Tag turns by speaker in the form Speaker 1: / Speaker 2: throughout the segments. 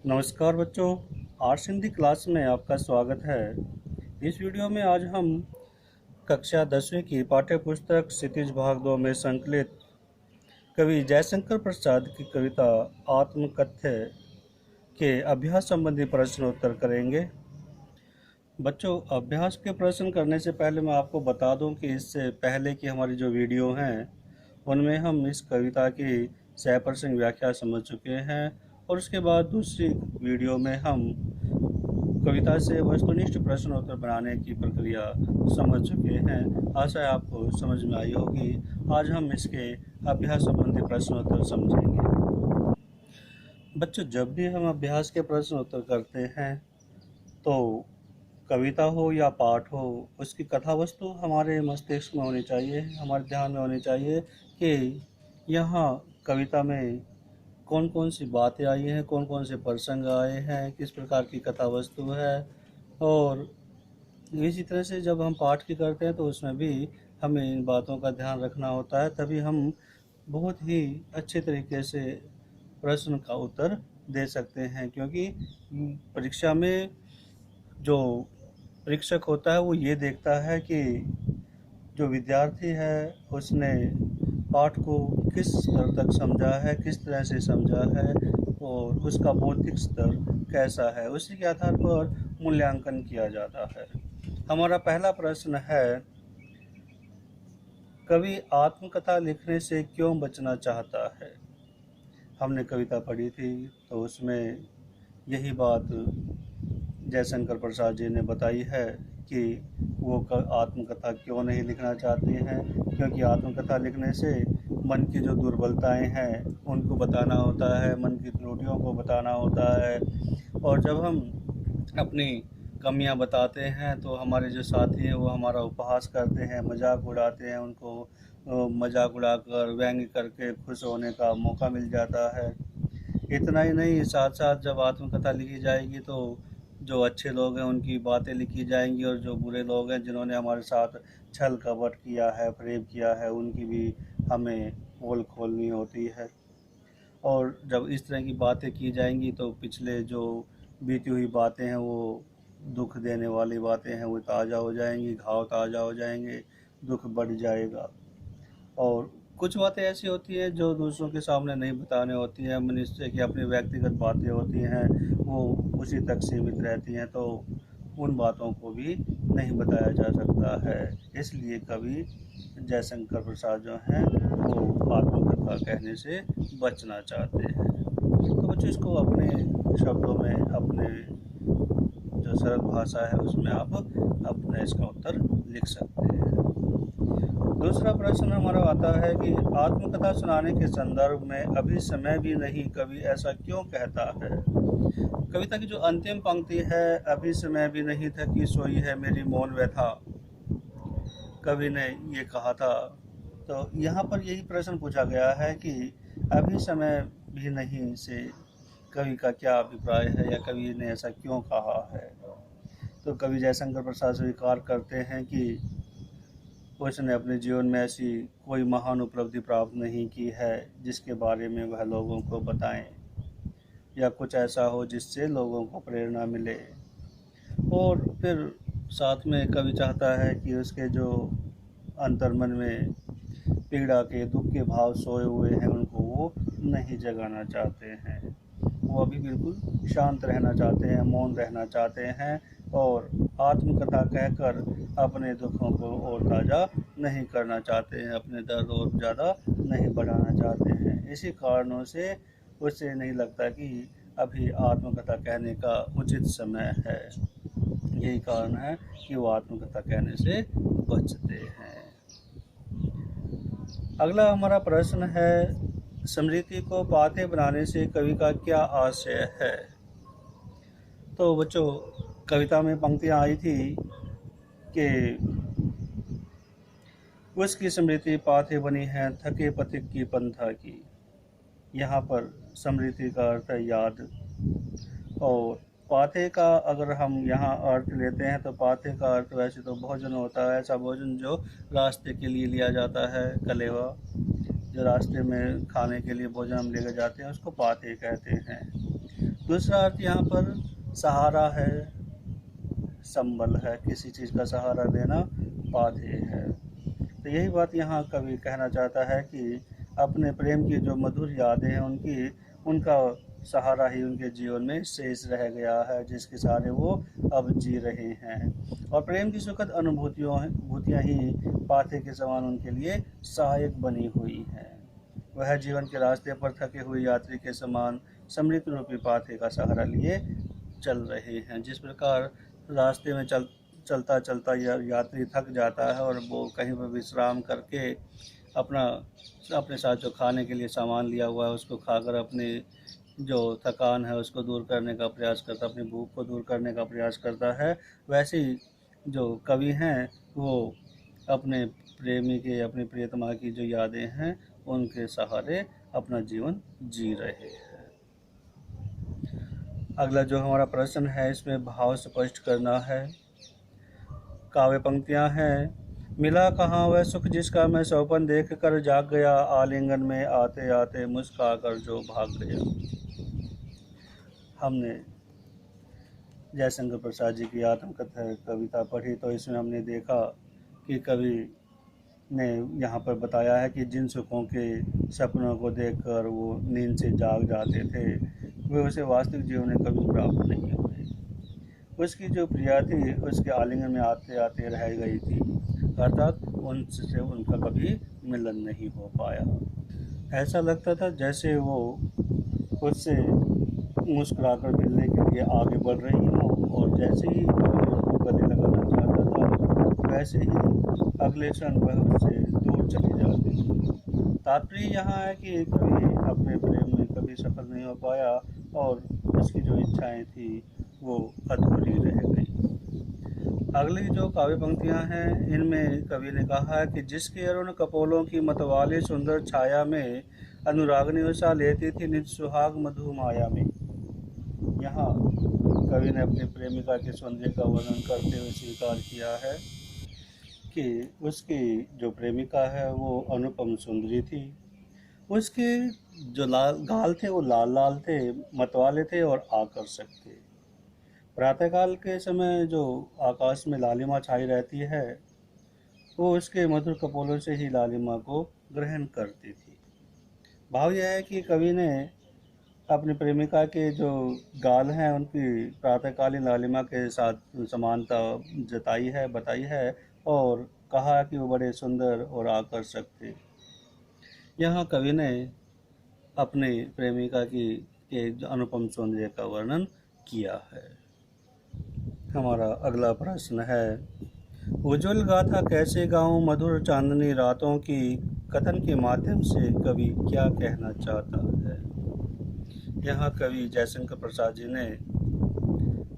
Speaker 1: नमस्कार बच्चों, arts Hindi class में आपका स्वागत है। इस वीडियो में आज हम कक्षा 10वीं की पाठ्य पुस्तक क्षितिज भाग 2 में संकलित कवि जयशंकर प्रसाद की कविता आत्मकथ्य के अभ्यास संबंधी प्रश्न उत्तर करेंगे। बच्चों, अभ्यास के प्रश्न करने से पहले मैं आपको बता दूं कि इससे पहले की हमारी जो वीडियो हैं उनमें हम इस कविता की 100% व्याख्या समझ चुके हैं और उसके बाद दूसरी वीडियो में हम कविता से वस्तुनिष्ठ प्रश्न उत्तर बनाने की प्रक्रिया समझ चुके हैं। आशा है आपको समझ में आई होगी। आज हम इसके अभ्यास संबंधी प्रश्न उत्तर समझेंगे। बच्चों, जब भी हम अभ्यास के प्रश्न उत्तर करते हैं तो कविता हो या पाठ हो, उसकी कथा वस्तु हमारे मस्तिष्क में होनी चाहिए, हमारे ध्यान में होनी चाहिए कि यहाँ कविता में कौन कौन सी बातें आई हैं, कौन कौन से प्रसंग आए हैं, किस प्रकार की कथा वस्तु है। और इसी तरह से जब हम पाठ की करते हैं तो उसमें भी हमें इन बातों का ध्यान रखना होता है, तभी हम बहुत ही अच्छे तरीके से प्रश्न का उत्तर दे सकते हैं। क्योंकि परीक्षा में जो परीक्षक होता है वो ये देखता है कि जो विद्यार्थी है उसने पाठ को किस स्तर तक समझा है, किस तरह से समझा है और उसका बौद्धिक स्तर कैसा है। उसी के आधार पर मूल्यांकन किया जाता है। हमारा पहला प्रश्न है, कवि आत्मकथा लिखने से क्यों बचना चाहता है। हमने कविता पढ़ी थी तो उसमें यही बात जयशंकर प्रसाद जी ने बताई है कि वो आत्मकथा क्यों नहीं लिखना चाहते हैं। क्योंकि आत्मकथा लिखने से मन की जो दुर्बलताएं हैं उनको बताना होता है, मन की त्रुटियों को बताना होता है। और जब हम अपनी कमियां बताते हैं तो हमारे जो साथी हैं वो हमारा उपहास करते हैं, मजाक उड़ाते हैं, उनको मजाक उड़ाकर व्यंग्य करके खुश होने का मौका मिल जाता है। इतना ही नहीं, साथ साथ जब आत्मकथा लिखी जाएगी तो जो अच्छे लोग हैं उनकी बातें लिखी जाएंगी और जो बुरे लोग हैं जिन्होंने हमारे साथ छल कपट किया है, प्रेम किया है, उनकी भी हमें पोल खोलनी होती है। और जब इस तरह की बातें की जाएंगी तो पिछले जो बीती हुई बातें हैं, वो दुख देने वाली बातें हैं, वो ताज़ा हो जाएंगी, घाव ताज़ा हो जाएंगे, दुख बढ़ जाएगा। और कुछ बातें ऐसी होती हैं जो दूसरों के सामने नहीं बताने होती हैं, मनुष्य की अपनी व्यक्तिगत बातें होती हैं, वो उसी तक सीमित रहती हैं, तो उन बातों को भी नहीं बताया जा सकता है। इसलिए कवि जयशंकर प्रसाद जो हैं वो आत्मकथा कहने से बचना चाहते हैं। तो बच्चों, इसको अपने शब्दों में, अपने जो सरल भाषा है उसमें आप अपने इसका उत्तर लिख सकते हैं। दूसरा प्रश्न हमारा आता है कि आत्मकथा सुनाने के संदर्भ में अभी समय भी नहीं, कवि ऐसा क्यों कहता है। कविता की जो अंतिम पंक्ति है, अभी समय भी नहीं था कि सोई है मेरी मौन व्यथा, कवि ने ये कहा था। तो यहाँ पर यही प्रश्न पूछा गया है कि अभी समय भी नहीं से कवि का क्या अभिप्राय है या कवि ने ऐसा क्यों कहा है। तो कवि जयशंकर प्रसाद स्वीकार करते हैं कि उसने अपने जीवन में ऐसी कोई महान उपलब्धि प्राप्त नहीं की है जिसके बारे में वह लोगों को बताएं या कुछ ऐसा हो जिससे लोगों को प्रेरणा मिले। और फिर साथ में कवि चाहता है कि उसके जो अंतर्मन में पीड़ा के, दुख के भाव सोए हुए हैं उनको वो नहीं जगाना चाहते हैं। वो अभी बिल्कुल शांत रहना चाहते हैं, मौन रहना चाहते हैं और आत्मकथा कहकर अपने दुखों को और ताज़ा नहीं करना चाहते हैं, अपने दर्द और ज़्यादा नहीं बढ़ाना चाहते हैं। इसी कारणों से उसे नहीं लगता कि अभी आत्मकथा कहने का उचित समय है। यही कारण है कि वो आत्मकथा कहने से बचते हैं। अगला हमारा प्रश्न है, स्मृति को पाथे बनाने से कवि का क्या आशय है। तो बच्चों, कविता में पंक्तियाँ आई थी कि उसकी स्मृति पाथे बनी है थके पथिक की पंथा की। यहाँ पर स्मृति का अर्थ है याद, और पाथे का अगर हम यहाँ अर्थ लेते हैं तो पाथे का अर्थ वैसे तो भोजन होता है, ऐसा भोजन जो रास्ते के लिए लिया जाता है, कलेवा जो रास्ते में खाने के लिए भोजन हम लेकर जाते हैं उसको पाथे कहते हैं। दूसरा अर्थ यहाँ पर सहारा है, संबल है, किसी चीज़ का सहारा लेना पाधेय है। तो यही बात यहाँ कवि कहना चाहता है कि अपने प्रेम की जो मधुर यादें हैं उनका सहारा ही उनके जीवन में शेष रह गया है, जिसके सहारे वो अब जी रहे हैं। और प्रेम की सुखद अनुभूतियाँ ही पाथे के समान उनके लिए सहायक बनी हुई हैं। वह जीवन के रास्ते पर थके हुए यात्री के समान समृद्धि रूपी पाथे का सहारा लिए चल रहे हैं। जिस प्रकार रास्ते में चलता चलता यात्री थक जाता है और वो कहीं पर विश्राम करके अपने साथ जो खाने के लिए सामान लिया हुआ है उसको खाकर अपने जो थकान है उसको दूर करने का प्रयास करता है, अपनी भूख को दूर करने का प्रयास करता है, वैसे ही जो कवि हैं वो अपने प्रेमी के, अपनी प्रियतमा की जो यादें हैं उनके सहारे अपना जीवन जी रहे हैं। अगला जो हमारा प्रश्न है इसमें भाव स्पष्ट करना है। काव्य पंक्तियां हैं। मिला कहाँ वह सुख जिसका मैं सौपन देख कर जाग गया, आलिंगन में आते आते मुस्कुरा कर जो भाग गया। हमने जयशंकर प्रसाद जी की आत्मकथा कविता पढ़ी तो इसमें हमने देखा कि कवि ने यहाँ पर बताया है कि जिन सुखों के सपनों को देखकर वो नींद से जाग जाते थे वे उसे वास्तविक जीवन में कभी प्राप्त नहीं हुए। उसकी जो प्रिया थी उसके आलिंगन में आते आते रह गई थी, अर्थात उनसे उनका कभी मिलन नहीं हो पाया। ऐसा लगता था जैसे वो उससे मुस्कुराकर मिलने के लिए आगे बढ़ रही हो और जैसे ही उसको गले लगाना चाहता था वैसे ही अगले क्षण वह उससे दूर चली जाती। तात्पर्य यहाँ है कि कभी अपने प्रेम में कभी सफल नहीं हो पाया और उसकी जो इच्छाएं थी वो अधूरी रह गई। अगली जो काव्य पंक्तियां हैं इनमें कवि ने कहा है कि जिसके अरुण कपोलों की मतवाली सुंदर छाया में अनुरागनी उषा लेती थी निज सुहाग मधु माया में। यहाँ कवि ने अपनी प्रेमिका के सौंदर्य का वर्णन करते हुए स्वीकार किया है कि उसकी जो प्रेमिका है वो अनुपम सुंदरी थी। उसके जो गाल थे वो लाल लाल थे, मतवाले थे और आकर्षक थे। प्रातःकाल के समय जो आकाश में लालिमा छाई रहती है वो उसके मधुर कपोलों से ही लालिमा को ग्रहण करती थी। भाव यह है कि कवि ने अपनी प्रेमिका के जो गाल हैं उनकी प्रातःकालीन लालिमा के साथ समानता बताई है और कहा कि वो बड़े सुंदर और आकर्षक थे। यहाँ कवि ने अपनी प्रेमिका के अनुपम सौंदर्य का वर्णन किया है। हमारा अगला प्रश्न है, उज्ज्वल गाथा कैसे गाऊं मधुर चांदनी रातों की, कथन के माध्यम से कवि क्या कहना चाहता है। यहाँ कवि जयशंकर प्रसाद जी ने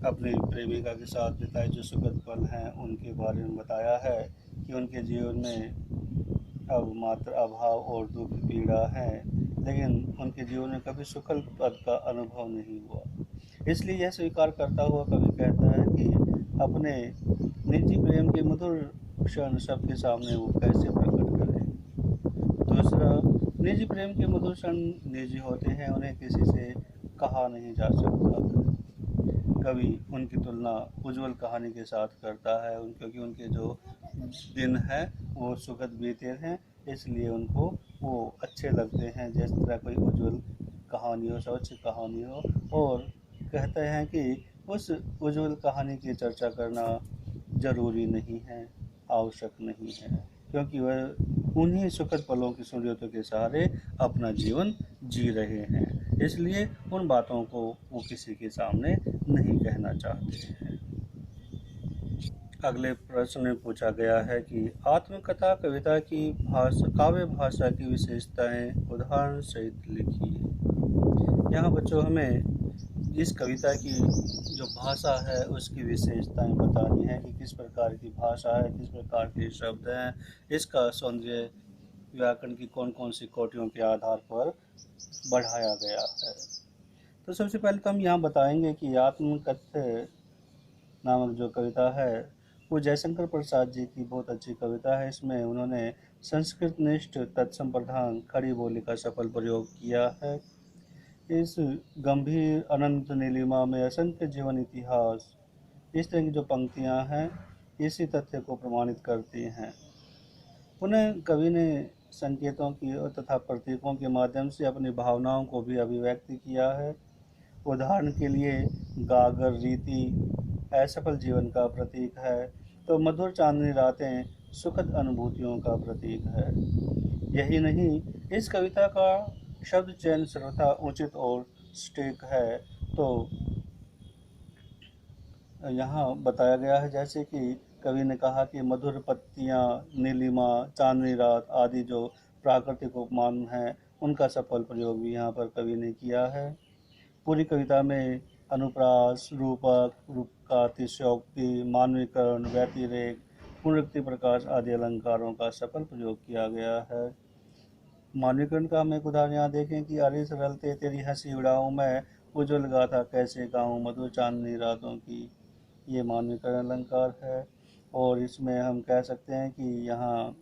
Speaker 1: अपनी प्रेमिका के साथ बिताए जो सुखद पल हैं उनके बारे में बताया है कि उनके जीवन में अब मात्र अभाव और दुख पीड़ा है, लेकिन उनके जीवन में कभी सुखद पद का अनुभव नहीं हुआ। इसलिए यह स्वीकार करता हुआ कवि कहता है कि अपने निजी प्रेम के मधुर क्षण सबके सामने वो कैसे प्रकट करें। दूसरा, निजी प्रेम के मधुर क्षण निजी होते हैं, उन्हें किसी से कहा नहीं जा सकता। कवि उनकी तुलना उज्ज्वल कहानी के साथ करता है क्योंकि उनके जो दिन हैं वो सुखद बीते हैं, इसलिए उनको वो अच्छे लगते हैं जिस तरह कोई उज्ज्वल कहानी हो, स्वच्छ कहानी हो। और कहते हैं कि उस उज्ज्वल कहानी की चर्चा करना ज़रूरी नहीं है, आवश्यक नहीं है, क्योंकि वह उन्हीं सुखद पलों की स्मृतियों के सहारे अपना जीवन जी रहे हैं, इसलिए उन बातों को वो किसी के सामने नहीं कहना चाहते हैं। अगले प्रश्न में पूछा गया है कि आत्मकथा कविता की काव्य भाषा की विशेषताएं उदाहरण सहित लिखिए। यहाँ बच्चों हमें इस कविता की जो भाषा है उसकी विशेषताएं बतानी है कि किस प्रकार की भाषा है, किस प्रकार के शब्द हैं, इसका सौंदर्य व्याकरण की कौन कौन सी कोटियों के आधार पर बढ़ाया गया है। तो सबसे पहले तो हम यहाँ बताएंगे कि आत्मकथा नामक जो कविता है वो जयशंकर प्रसाद जी की बहुत अच्छी कविता है। इसमें उन्होंने संस्कृत निष्ठ तत्सम प्रधान खड़ी बोली का सफल प्रयोग किया है। इस गंभीर अनंत नीलिमा में असंख्य जीवन इतिहास, इस तरह की जो पंक्तियां हैं इसी तथ्य को प्रमाणित करती हैं। पुनः कवि ने संकेतों की तथा प्रतीकों के माध्यम से अपनी भावनाओं को भी अभिव्यक्त किया है। उदाहरण के लिए गागर रीति असफल जीवन का प्रतीक है, तो मधुर चांदनी रातें सुखद अनुभूतियों का प्रतीक है। यही नहीं, इस कविता का शब्द चयन सर्वथा उचित और सटीक है। तो यहाँ बताया गया है, जैसे कि कवि ने कहा कि मधुर पत्तियाँ, नीलिमा, चांदनी रात आदि जो प्राकृतिक उपमान हैं उनका सफल प्रयोग भी यहाँ पर कवि ने किया है। पूरी कविता में अनुप्रास, रूपक, रूप का अतिशयोक्ति, मानवीकरण, व्यतिरेक, पुनरुक्ति प्रकाश आदि अलंकारों का सफल प्रयोग किया गया है। मानवीकरण का हम एक उदाहरण यहाँ देखें कि अरे सरलते तेरी हंसी उड़ाऊं मैं, उज्ज्वल गाथा कैसे गाऊं मधुर चांदनी रातों की, ये मानवीकरण अलंकार है। और इसमें हम कह सकते हैं कि यहाँ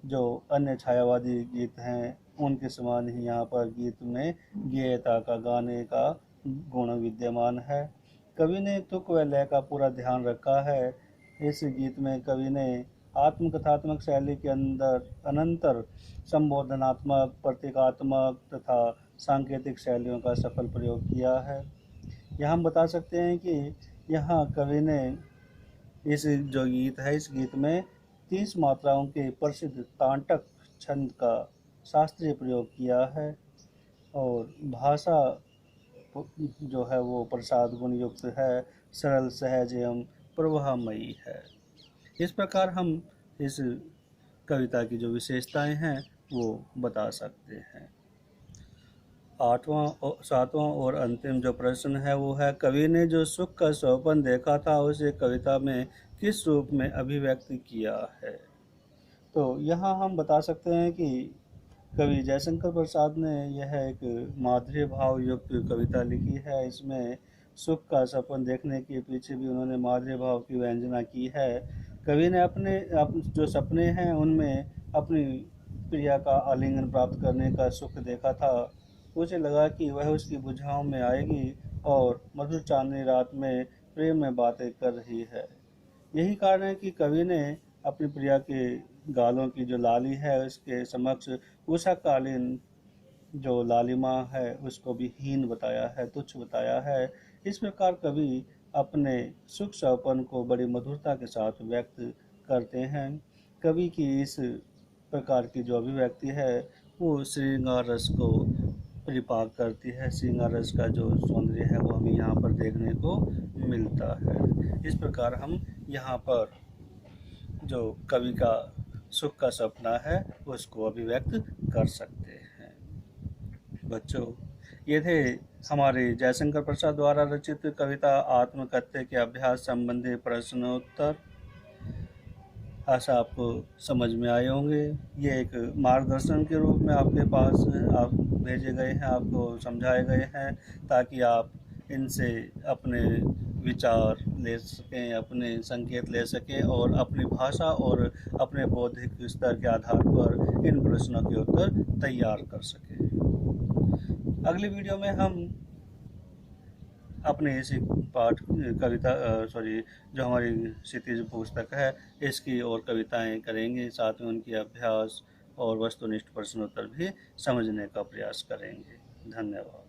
Speaker 1: जो अन्य छायावादी गीत हैं उनके समान ही यहाँ पर गीत में गेयता का, गाने का गुण विद्यमान है। कवि ने तुक व लय का पूरा ध्यान रखा है। इस गीत में कवि ने आत्मकथात्मक शैली के अंदर अनंतर संबोधनात्मक, प्रतीकात्मक तथा सांकेतिक शैलियों का सफल प्रयोग किया है। यहाँ हम बता सकते हैं कि यहाँ कवि ने इस जो गीत है, इस गीत में 30 मात्राओं के प्रसिद्ध तांटक छंद का शास्त्रीय प्रयोग किया है और भाषा जो है वो प्रसाद गुण युक्त है, सरल, सहज एवं प्रवाहमयी है। इस प्रकार हम इस कविता की जो विशेषताएं हैं वो बता सकते हैं। सातवां और अंतिम जो प्रश्न है वो है, कवि ने जो सुख का स्वप्न देखा था उसे कविता में किस रूप में अभिव्यक्त किया है। तो यहाँ हम बता सकते हैं कि कवि जयशंकर प्रसाद ने यह एक माधुर्य भाव युक्त कविता लिखी है। इसमें सुख का सपन देखने के पीछे भी उन्होंने माधुर्य भाव की व्यंजना की है। कवि ने अपने जो सपने हैं उनमें अपनी प्रिया का आलिंगन प्राप्त करने का सुख देखा था। उसे लगा कि वह उसकी भुजाओं में आएगी और मधुर चांदनी रात में प्रेम में बातें कर रही है। यही कारण है कि कवि ने अपनी प्रिया के गालों की जो लाली है उसके समक्ष उषाकालीन जो लालिमा है उसको भी हीन बताया है, तुच्छ बताया है। इस प्रकार कवि अपने सुख सपन को बड़ी मधुरता के साथ व्यक्त करते हैं। कवि की इस प्रकार की जो अभिव्यक्ति है वो श्रृंगार रस को परिपाक करती है। श्रृंगार रस का जो सौंदर्य है वो हमें यहाँ पर देखने को मिलता है। इस प्रकार हम यहाँ पर जो कवि का सुख का सपना है उसको अभिव्यक्त कर सकते हैं। बच्चों, ये थे हमारे जयशंकर प्रसाद द्वारा रचित कविता आत्मकथ्य के अभ्यास संबंधी प्रश्नोत्तर। आशा आपको समझ में आए होंगे। ये एक मार्गदर्शन के रूप में आपके पास आप भेजे गए हैं, आपको समझाए गए हैं ताकि आप इनसे अपने विचार ले सकें, अपने संकेत ले सकें और अपनी भाषा और अपने बौद्धिक स्तर के आधार पर इन प्रश्नों के उत्तर तैयार कर सकें। अगली वीडियो में हम अपने इसी पाठ कविता जो हमारी क्षितिज पुस्तक है इसकी और कविताएं करेंगे, साथ में उनकी अभ्यास और वस्तुनिष्ठ प्रश्नोत्तर भी समझने का प्रयास करेंगे। धन्यवाद।